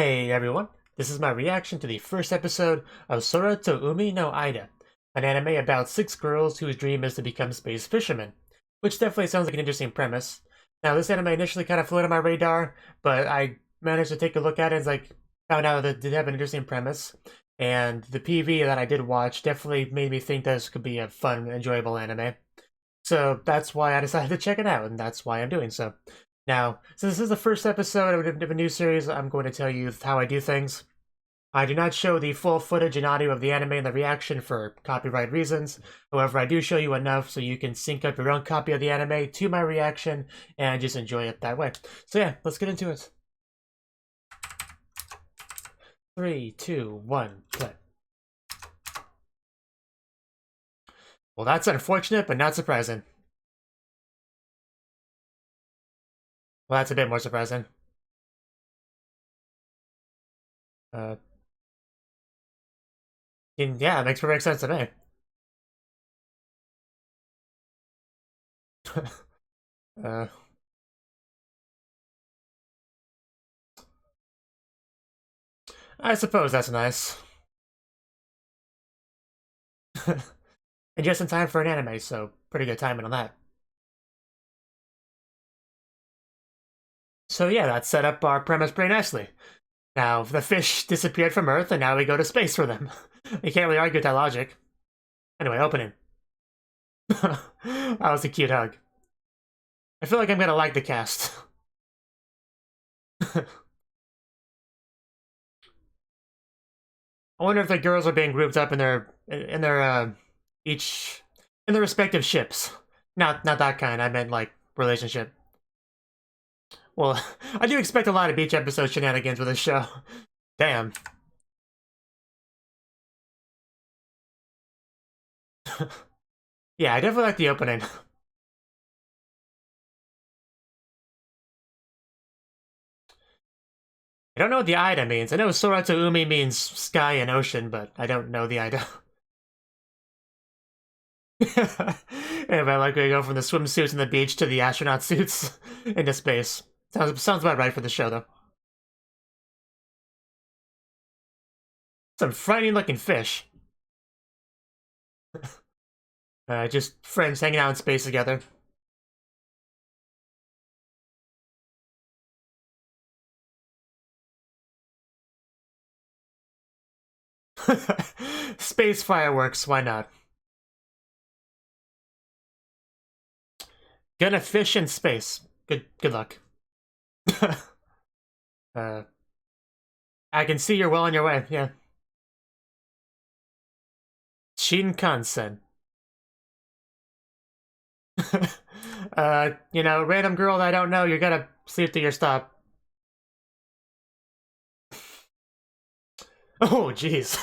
Hey everyone, this is my reaction to the first episode of Sora to Umi no Aida, an anime about 6 girls whose dream is to become space fishermen, which definitely sounds like an interesting premise. Now this anime initially kind of flew on my radar, but I managed to take a look at it and found out that it did have an interesting premise, and the PV that I did watch definitely made me think this could be a fun, enjoyable anime. So that's why I decided to check it out, and that's why I'm doing so. Now, since this is the first episode of a new series, I'm going to tell you how I do things. I do not show the full footage and audio of the anime and the reaction for copyright reasons. However, I do show you enough so you can sync up your own copy of the anime to my reaction and just enjoy it that way. So yeah, let's get into it. 3, 2, 1, play. Well, that's unfortunate, but not surprising. Well, that's a bit more surprising. Yeah, it makes perfect sense to me. uh, I suppose that's nice. And just in time for an anime, so pretty good timing on that. So yeah, that set up our premise pretty nicely. Now, the fish disappeared from Earth, and now we go to space for them. You can't really argue with that logic. Anyway, opening. That was a cute hug. I feel like I'm gonna like the cast. I wonder if the girls are being grouped up in their each in their respective ships. Not that kind. I meant like relationship. Well, I do expect a lot of beach episode shenanigans with this show. Damn. Yeah, I definitely like the opening. I don't know what the Aida means. I know Sora to Umi means sky and ocean, but I don't know the Aida. If I like to go from the swimsuits on the beach to the astronaut suits into space. Sounds about right for the show, though. Some frightening looking fish. Just friends hanging out in space together. Space fireworks, why not? Gonna fish in space. Good luck. uh, I can see you're well on your way, yeah. Shinkansen. Random girl that I don't know, you're gonna sleep through your stop. Oh, jeez.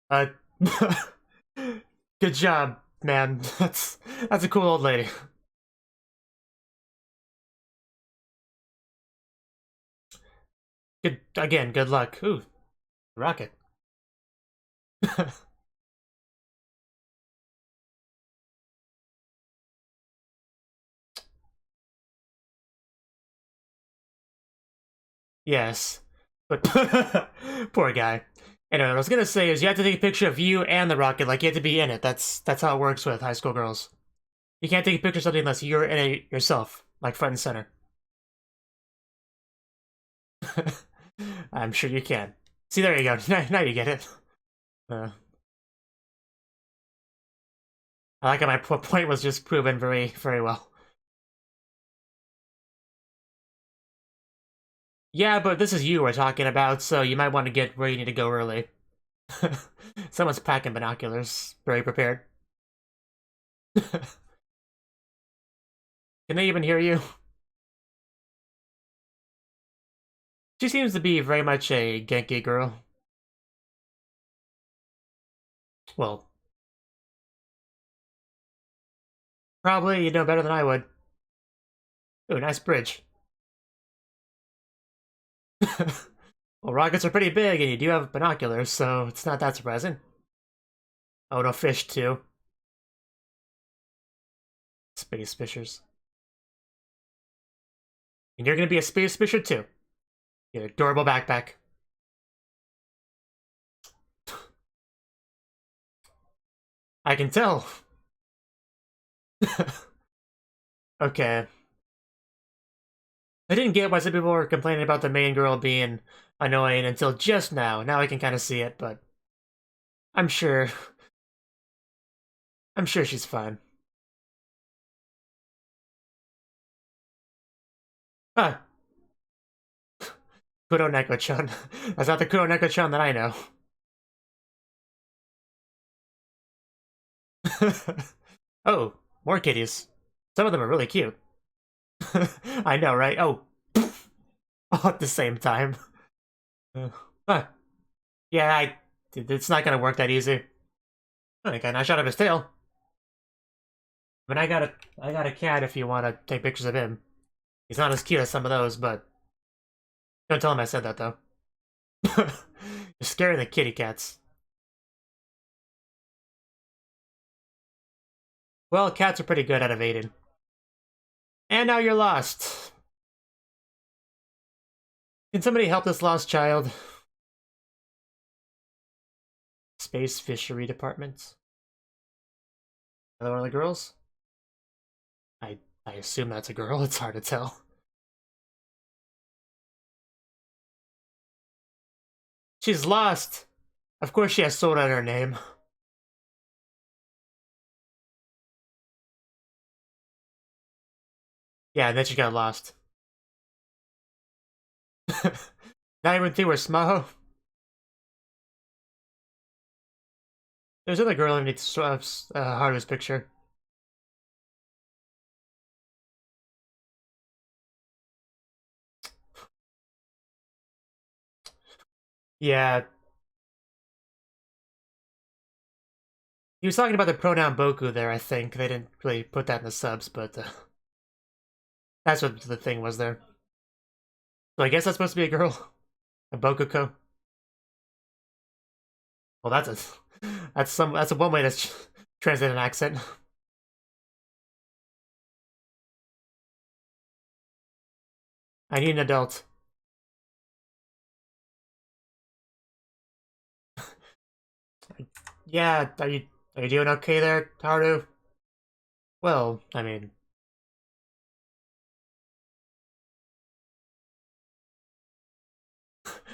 Uh, good job, man. That's a cool old lady. Good luck. Ooh, rocket. Yes, but poor guy. Anyway, what I was gonna say is you have to take a picture of you and the rocket, like you have to be in it. That's how it works with high school girls. You can't take a picture of something unless you're in it yourself, like front and center. I'm sure you can. See, there you go. Now you get it. I like how my point was just proven very well. Yeah, but this is you we're talking about, so you might want to get where you need to go early. Someone's packing binoculars. Very prepared. Can they even hear you? She seems to be very much a Genki girl. Well, probably you know better than I would. Ooh, nice bridge. Well, rockets are pretty big, and you do have binoculars, so it's not that surprising. Oh, no, fish, too. Space fishers. And you're gonna be a space fisher, too. Your adorable backpack. I can tell. Okay. I didn't get why some people were complaining about the main girl being annoying until just now. Now I can kind of see it, but I'm sure. I'm sure she's fine. Ah, Kuroneko-chan. That's not the Kuroneko-chan that I know. Oh, more kitties. Some of them are really cute. I know, right? Oh, all at the same time. Huh. Yeah, it's not gonna work that easy. Okay, I shot up his tail. I mean, I got a cat if you want to take pictures of him. He's not as cute as some of those, but don't tell him I said that though. You're scaring the kitty cats. Well, cats are pretty good at evading. And now you're lost. Can somebody help this lost child? Space Fishery Department. Another one of the girls? I assume that's a girl, it's hard to tell. She's lost! Of course she has Sora in her name. Yeah, and then she got lost. Not even think we're Smaho. There's another girl underneath Haru's picture. Yeah. He was talking about the pronoun Boku there, I think. They didn't really put that in the subs, but that's what the thing was there. So I guess that's supposed to be a girl. A Bokuko. Well, that's a one way to translate an accent. I need an adult. Yeah, are you doing okay there, Haru? Well, I mean,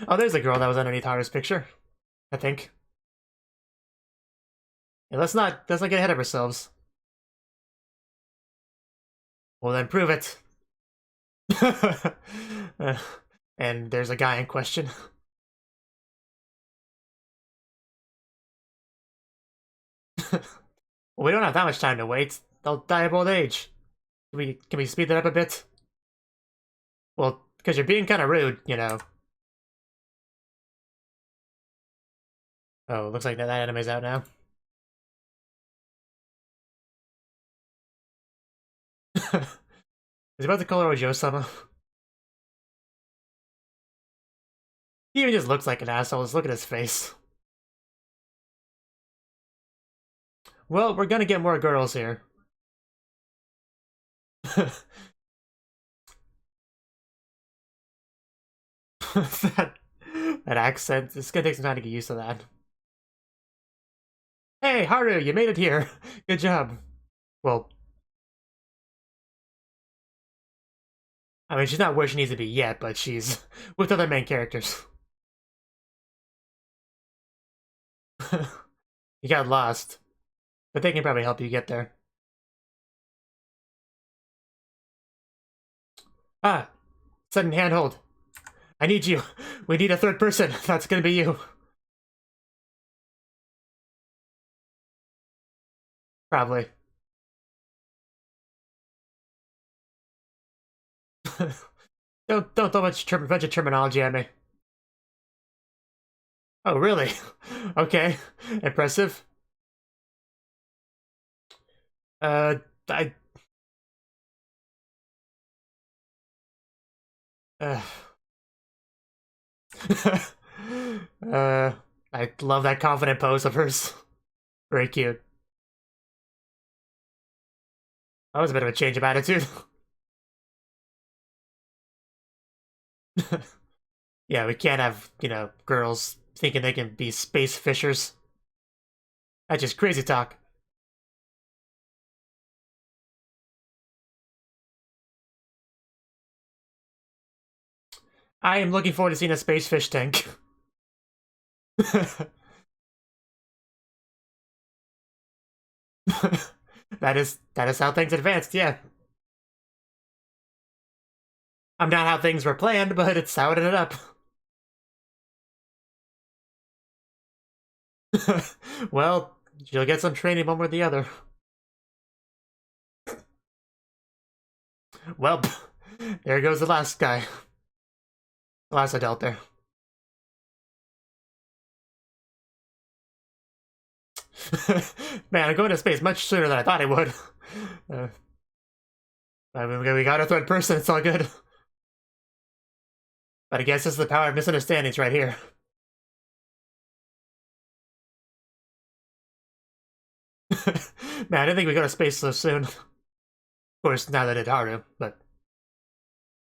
oh, there's a girl that was underneath Haru's picture, I think. Yeah, let's not get ahead of ourselves. Well, then prove it. Uh, and there's a guy in question. Well, we don't have that much time to wait. They'll die of old age. Can we speed that up a bit? Well, because you're being kind of rude, you know. Oh, looks like that anime's out now. He's about to call her Ojo-sama. He even just looks like an asshole. Just look at his face. Well, we're gonna get more girls here. that, that accent. It's gonna take some time to get used to that. Hey, Haru, you made it here. Good job. Well, I mean, she's not where she needs to be yet, but she's with other main characters. You got lost, but they can probably help you get there. Ah, sudden handhold. I need you. We need a third person. That's gonna be you. Probably. Don't throw bunch of terminology at me. Oh, really? Okay. Impressive. I... Uh, I love that confident pose of hers. Very cute. That was a bit of a change of attitude. Yeah, we can't have, you know, girls thinking they can be space fishers. That's just crazy talk. I am looking forward to seeing a space fish tank. that is how things advanced, yeah. I'm not how things were planned, but it's how it ended up. Well, you'll get some training one way or the other. Well, there goes the last guy. The last adult there. Man, I'm going to space much sooner than I thought I would. I mean, we got a third person, it's all good. But I guess this is the power of misunderstandings right here. Man, I didn't think we'd go to space so soon. Of course, now that it's Haru, but...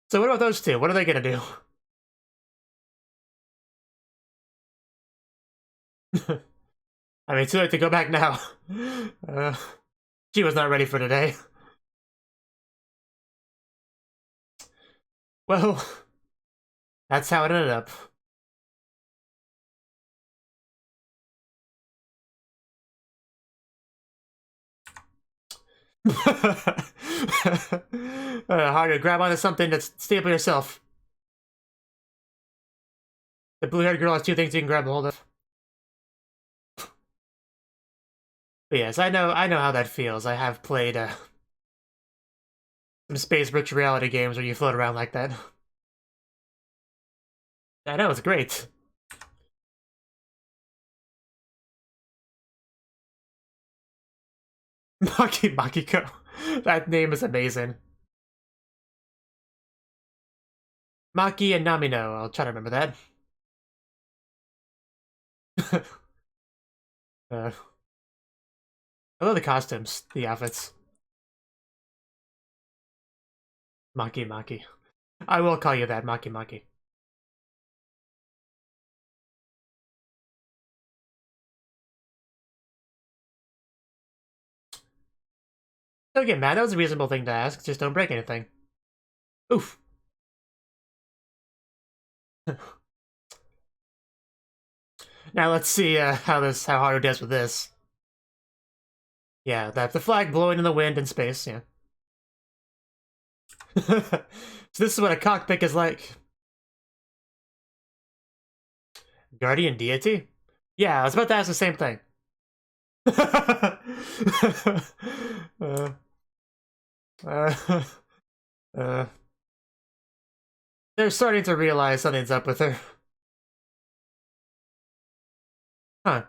So what about those two? What are they gonna do? I mean, too late to go back now. She was not ready for today. Well, that's how it ended up. Hard to grab onto something that's staple yourself. The blue-haired girl has two things you can grab a hold of. But yes, I know how that feels. I have played some space virtual reality games where you float around like that. I know, it's great. Makiko. That name is amazing. Maki and Namino. I'll try to remember that. I love the costumes, the outfits. Maki Maki. I will call you that, Maki Maki. Don't get mad, that was a reasonable thing to ask. Just don't break anything. Oof. Now let's see how Haru does with this. Yeah, the flag blowing in the wind in space, yeah. So this is what a cockpit is like. Guardian deity? Yeah, I was about to ask the same thing. uh, uh, uh, they're starting to realize something's up with her. Huh.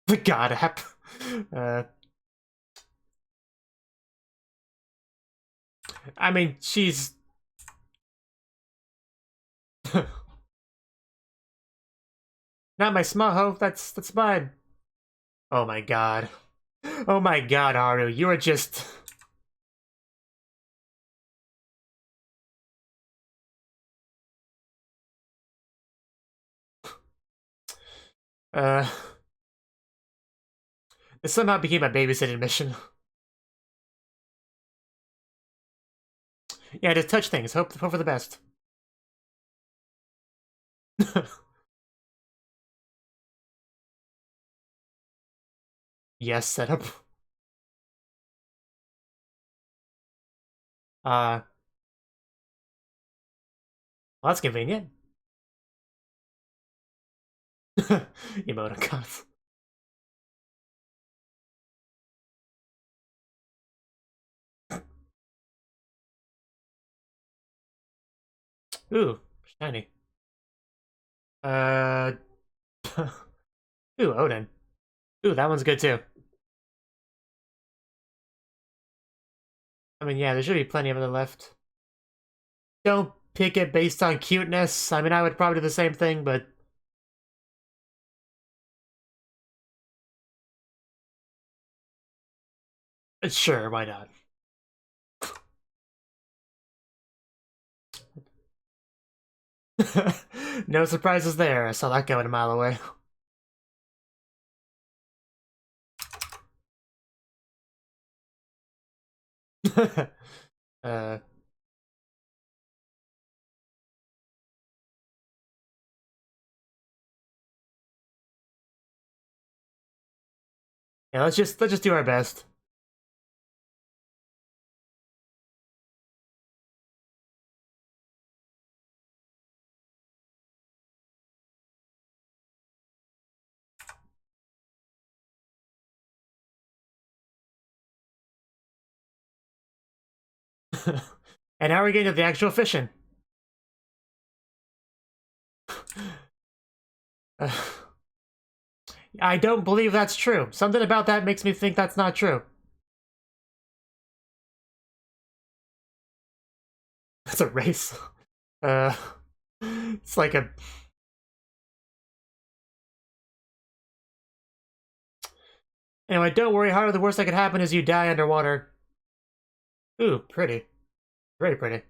The God app. I mean, she's... Not my small hoe, that's mine. Oh my god. Oh my god, Haru, you are just... It somehow became a babysitting mission. Yeah, just touch things, hope for the best. Yes, setup. Well, that's convenient. Emoticons. Ooh, shiny. Ooh, Odin. Ooh, that one's good too. I mean, yeah, there should be plenty of it left. Don't pick it based on cuteness. I mean, I would probably do the same thing, but... Sure, why not? No surprises there. I saw that going a mile away. uh, Yeah, let's just do our best. And now we're getting to the actual fishing. I don't believe that's true. Something about that makes me think that's not true. That's a race. It's like a... Anyway, don't worry, Haru. The worst that could happen is you die underwater. Ooh, pretty. Very pretty.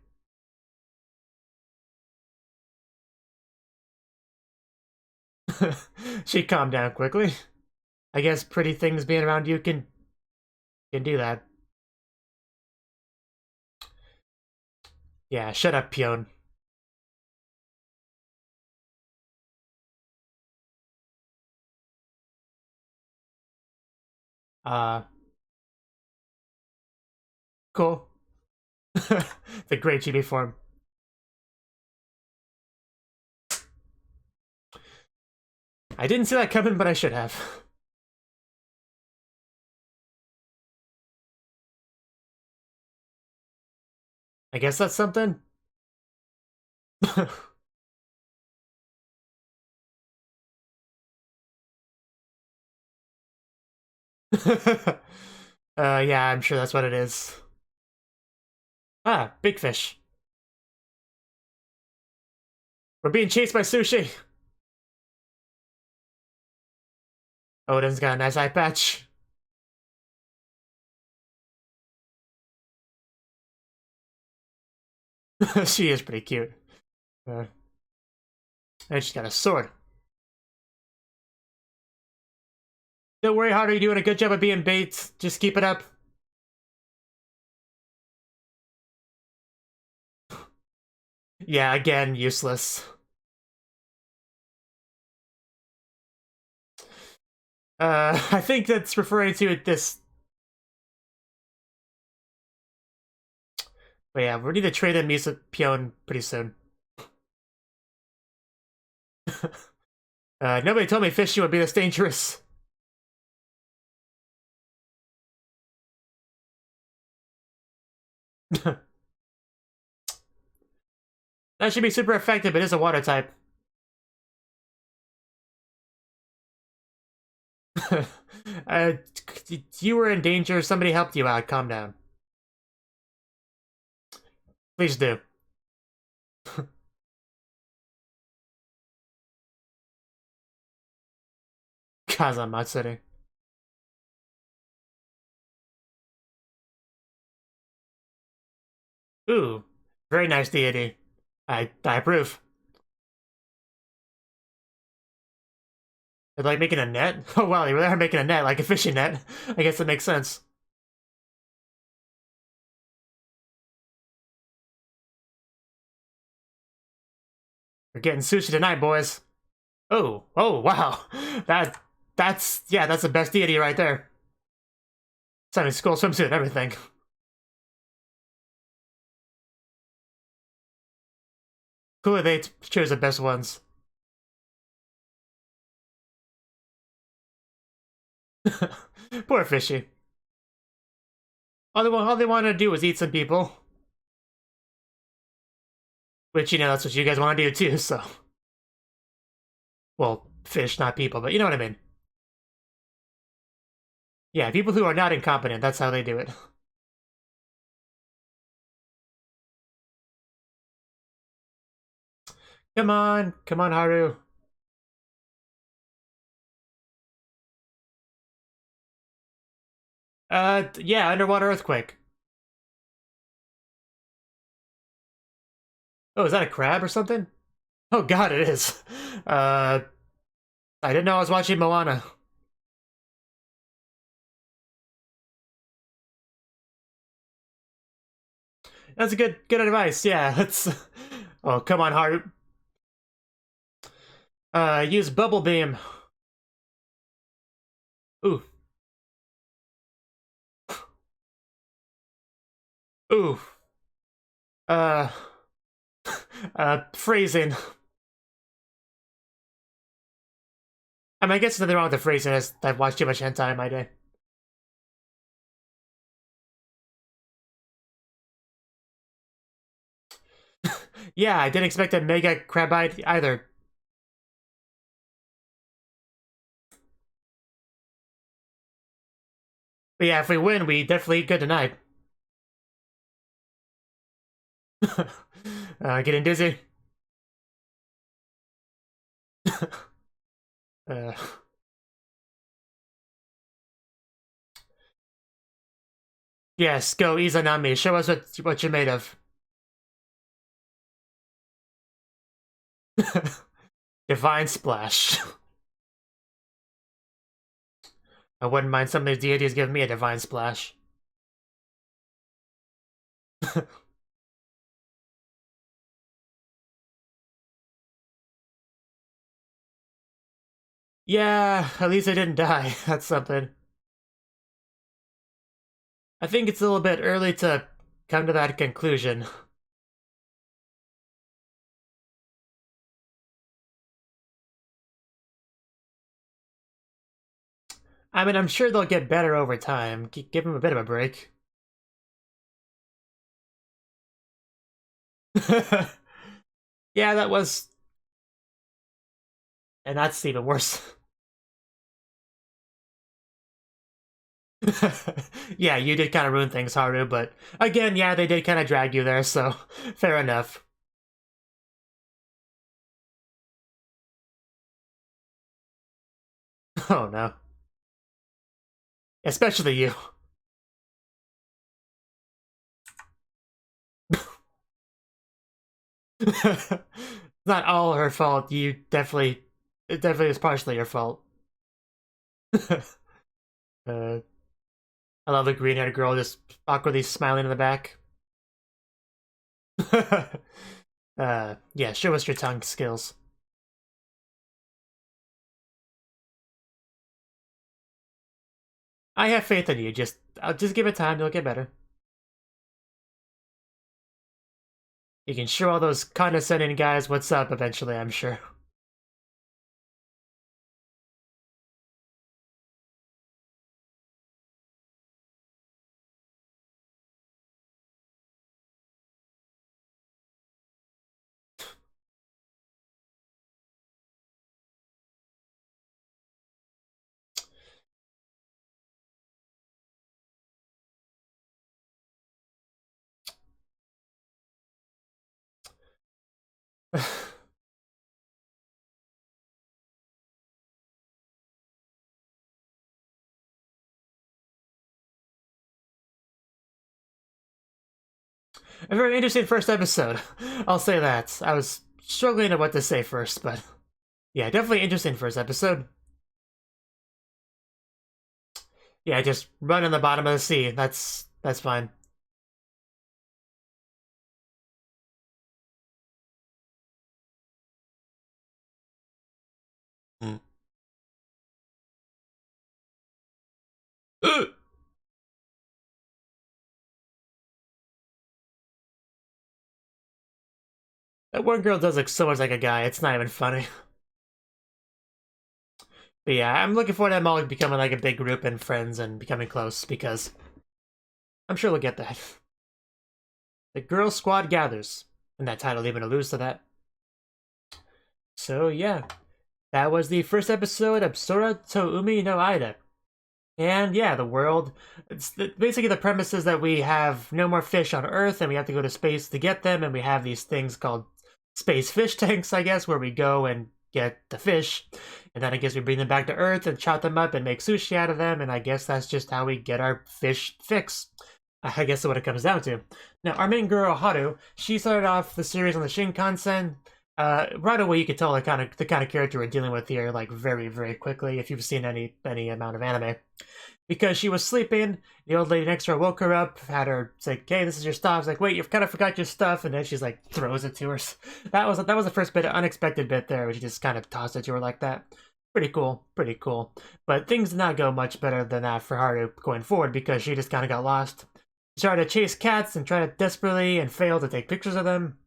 She calmed down quickly. I guess pretty things being around you can do that. Yeah, shut up, Pion. Cool. The great GB form. I didn't see that coming, but I should have. I guess that's something. Yeah, I'm sure that's what it is. Ah, big fish. We're being chased by sushi. Odin's got a nice eye patch. She is pretty cute. And she's got a sword. Don't worry, Haru, you're doing a good job of being bait. Just keep it up. Yeah, again, useless. I think that's referring to this. But yeah, we need to trade in Misa Pion pretty soon. Nobody told me fishing would be this dangerous. That should be super effective. It is a water type. You were in danger. Somebody helped you out. Calm down. Please do. Kazamatsuri. Ooh, very nice deity. I approve. They're like making a net? Oh wow, they really are making a net, like a fishing net. I guess that makes sense. We're getting sushi tonight, boys. Oh, wow. That's the best deity right there. It's having school swimsuit and everything. Clearly they chose the best ones. Poor fishy. All they wanted to do was eat some people. Which, you know, that's what you guys want to do too, so. Well, fish, not people, but you know what I mean. Yeah, people who are not incompetent, that's how they do it. Come on, Haru. Yeah, underwater earthquake. Oh, is that a crab or something? Oh god, it is. I didn't know I was watching Moana. That's a good advice, yeah. Let's... Oh, come on, Haru. Use Bubble Beam. Ooh. Ooh. Uh... Phrasing. I mean, I guess nothing wrong with the phrasing, as I've watched too much hentai in my day. Yeah, I didn't expect a mega crabite either. But yeah, if we win, we definitely eat good tonight. Getting dizzy. uh, yes, go Izanami. Show us what you're made of. Divine Splash. I wouldn't mind some of these deities giving me a Divine Splash. Yeah, at least I didn't die. That's something. I think it's a little bit early to come to that conclusion. I mean, I'm sure they'll get better over time. Give them a bit of a break. Yeah, that was... And that's even worse. Yeah, you did kind of ruin things, Haru, but again, yeah, they did kind of drag you there, so fair enough. Oh no. Especially you. Not all her fault. It definitely is partially your fault. uh, I love the green-haired girl just awkwardly smiling in the back. Yeah, show us your tongue skills. I have faith in you. I'll just give it time. You'll get better. You can show all those condescending guys what's up eventually, I'm sure. A very interesting first episode. I'll say that. I was struggling to what to say first, but yeah, definitely interesting first episode. Yeah, just run in the bottom of the sea. That's fine. Mm. That one girl does look so much like a guy. It's not even funny. But yeah, I'm looking forward to them all becoming like a big group and friends and becoming close because I'm sure we'll get that. The Girl Squad Gathers. And that title even alludes to that. So yeah, that was the first episode of Sora to Umi no Aida. And yeah, the world, basically the premise is that we have no more fish on Earth and we have to go to space to get them, and we have these things called space fish tanks, I guess, where we go and get the fish, and then I guess we bring them back to Earth and chop them up and make sushi out of them, and I guess that's just how we get our fish fix. I guess that's what it comes down to. Now, our main girl, Haru, she started off the series on the Shinkansen. Right away you could tell the kind of character we're dealing with here, like very, very quickly, if you've seen any amount of anime. Because she was sleeping, the old lady next to her woke her up, had her say, "Hey, this is your stuff." I was like, "Wait, you've kind of forgot your stuff," and then she's like, throws it to her. That was the first bit, unexpected bit there, where she just kind of tossed it to her like that. Pretty cool, pretty cool. But things did not go much better than that for Haru going forward, because she just kind of got lost. She started to chase cats and try to desperately and fail to take pictures of them,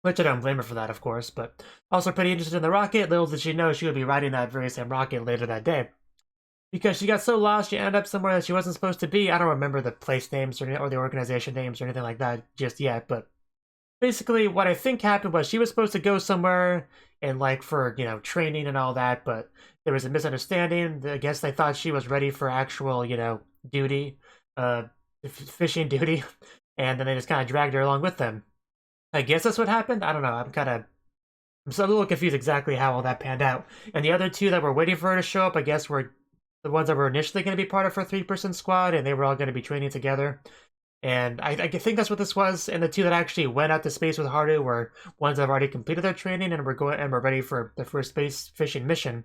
which I don't blame her for that, of course, but also pretty interested in the rocket. Little did she know she would be riding that very same rocket later that day. Because she got so lost, she ended up somewhere that she wasn't supposed to be. I don't remember the place names or the organization names or anything like that just yet, but basically what I think happened was she was supposed to go somewhere and like for, training and all that, but there was a misunderstanding. I guess they thought she was ready for actual, duty, fishing duty, and then they just kind of dragged her along with them. I guess that's what happened. I don't know. I'm so a little confused exactly how all that panned out. And the other two that were waiting for her to show up, I guess, were the ones that were initially going to be part of her 3-person squad, and they were all going to be training together. And I think that's what this was. And the two that actually went out to space with Haru were ones that have already completed their training and were ready for the first space fishing mission.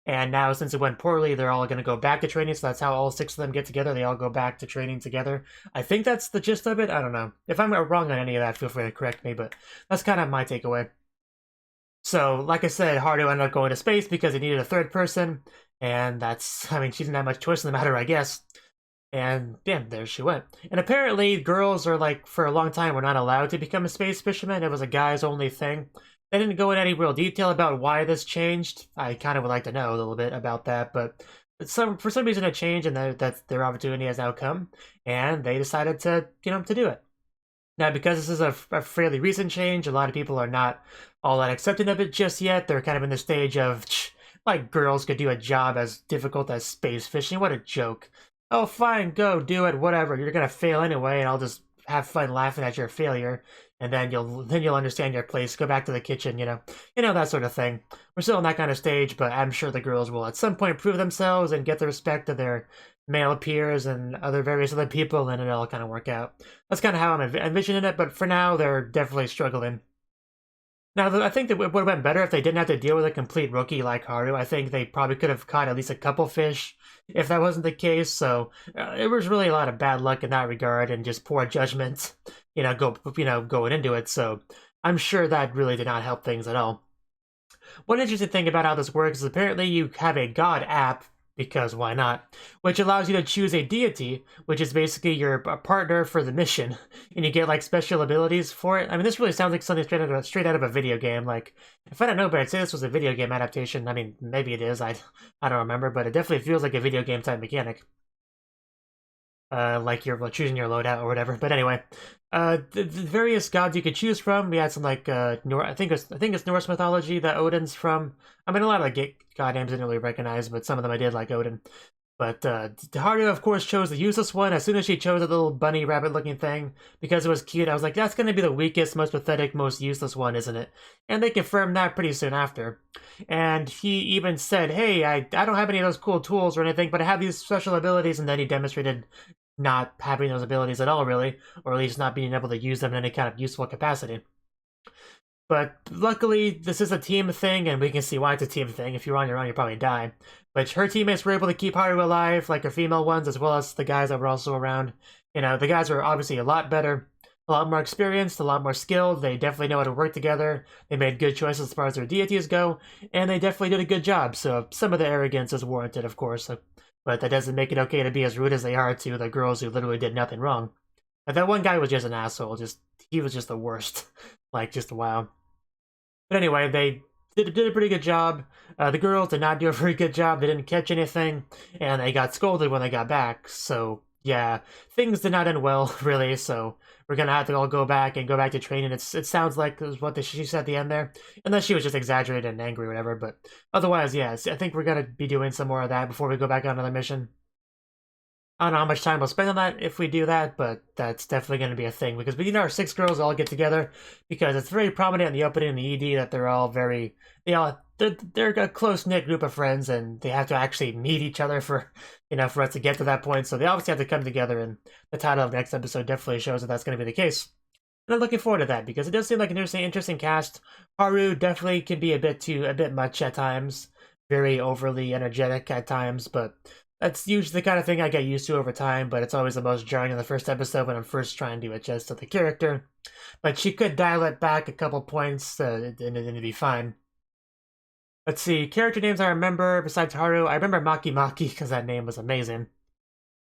And now, since it went poorly, they're all going to go back to training. So that's how all 6 of them get together. They all go back to training together. I think that's the gist of it. I don't know. If I'm wrong on any of that, feel free to correct me. But that's kind of my takeaway. So, like I said, Haru ended up going to space because he needed a 3rd person. And that's, she didn't have much choice in the matter, I guess. And yeah, there she went. And apparently, girls are for a long time were not allowed to become a space fisherman. It was a guys only thing. They didn't go into any real detail about why this changed. I kind of would like to know a little bit about that, but for some reason it changed, and that their opportunity has now come, and they decided to to do it. Now, because this is a fairly recent change, a lot of people are not all that accepting of it just yet. They're kind of in the stage of girls could do a job as difficult as space fishing. What a joke. Oh, fine, go do it, whatever. You're gonna fail anyway, and I'll just have fun laughing at your failure, and then you'll understand your place. Go back to the kitchen, that sort of thing. We're still in that kind of stage, but I'm sure the girls will at some point prove themselves and get the respect of their male peers and various other people, and it'll all kind of work out. That's kind of how I'm envisioning it, but for now, they're definitely struggling. Now, I think that it would have been better if they didn't have to deal with a complete rookie like Haru. I think they probably could have caught at least a couple fish if that wasn't the case. So it was really a lot of bad luck in that regard and just poor judgment, going into it. So I'm sure that really did not help things at all. One interesting thing about how this works is apparently you have a god app, because why not, which allows you to choose a deity, which is basically your partner for the mission, and you get special abilities for it. This really sounds like something straight out of a video game. If I don't know, but I'd say this was a video game adaptation. Maybe it is. I don't remember, but it definitely feels like a video game type mechanic. Like you're choosing your loadout or whatever. But anyway, the various gods you could choose from. We had some I think it's Norse mythology that Odin's from. A lot of the god names I didn't really recognize, but some of them I did, like Odin. But Haru, of course, chose the useless one. As soon as she chose a little bunny rabbit-looking thing, because it was cute, I was like, that's going to be the weakest, most pathetic, most useless one, isn't it? And they confirmed that pretty soon after. And he even said, hey, I don't have any of those cool tools or anything, but I have these special abilities, and then he demonstrated not having those abilities at all, really, or at least not being able to use them in any kind of useful capacity. But luckily, this is a team thing, and we can see why it's a team thing. If you're on your own, you'll probably die. But her teammates were able to keep Haru alive, like her female ones, as well as the guys that were also around. The guys were obviously a lot better, a lot more experienced, a lot more skilled. They definitely know how to work together. They made good choices as far as their deities go, and they definitely did a good job. So some of the arrogance is warranted, of course, but that doesn't make it okay to be as rude as they are to the girls who literally did nothing wrong. And that one guy was just an asshole. He was just the worst. Just wow. But anyway, they did a pretty good job. The girls did not do a very good job. They didn't catch anything, and they got scolded when they got back. So yeah, things did not end well, really. So we're gonna have to all go back to training. It sounds like it was what she said at the end there, unless she was just exaggerated and angry or whatever. But otherwise, yeah, I think we're gonna be doing some more of that before we go back on another mission. I don't know how much time we'll spend on that if we do that, but that's definitely going to be a thing, because we our 6 girls all get together, because it's very prominent in the opening and the ED that they're a close-knit group of friends, and they have to actually meet each other for us to get to that point, so they obviously have to come together, and the title of the next episode definitely shows that that's going to be the case. And I'm looking forward to that, because it does seem like an interesting cast. Haru definitely can be a bit much at times, very overly energetic at times, but that's usually the kind of thing I get used to over time, but it's always the most jarring in the first episode when I'm first trying to adjust to the character. But she could dial it back a couple points, and it'd be fine. Let's see, character names I remember besides Haru. I remember Maki Maki, because that name was amazing.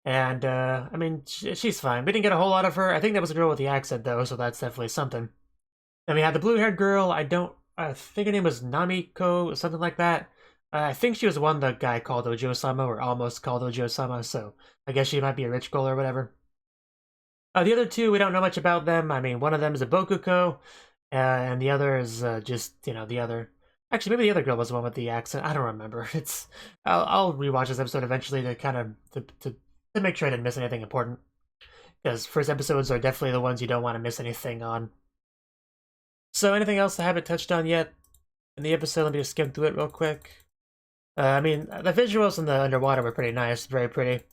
And, I mean, she's fine. We didn't get a whole lot of her. I think that was a girl with the accent, though, so that's definitely something. And we had the blue-haired girl. I think her name was Namiko, something like that. I think she was the one the guy called Ojo-sama, or almost called Ojo-sama, so I guess she might be a rich girl or whatever. The other two, we don't know much about them. I mean, one of them is a Bokuko, and the other is just, the other. Actually, maybe the other girl was the one with the accent. I don't remember. I'll rewatch this episode eventually to kind of to make sure I didn't miss anything important. Because first episodes are definitely the ones you don't want to miss anything on. So anything else I haven't touched on yet in the episode? Let me just skim through it real quick. I mean, the visuals in the underwater were pretty nice, very pretty.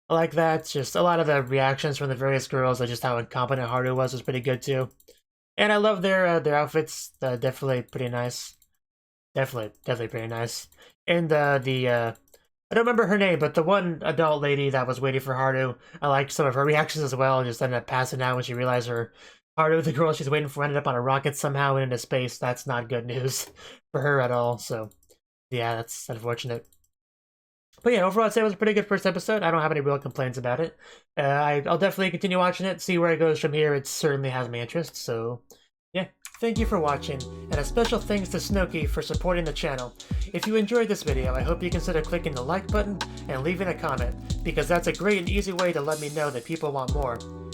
I like that. Just a lot of the reactions from the various girls, just how incompetent Haru was pretty good too. And I love their outfits. Definitely pretty nice. Definitely pretty nice. And I don't remember her name, but the one adult lady that was waiting for Haru, I liked some of her reactions as well. Just ended up passing out when she realized Haru, the girl she's waiting for, ended up on a rocket somehow and into space. That's not good news for her at all. So, yeah, that's unfortunate. But yeah, overall, I'd say it was a pretty good first episode. I don't have any real complaints about it. I'll definitely continue watching it, see where it goes from here. It certainly has my interest, so yeah. Thank you for watching, and a special thanks to Cnouki for supporting the channel. If you enjoyed this video, I hope you consider clicking the like button and leaving a comment, because that's a great and easy way to let me know that people want more.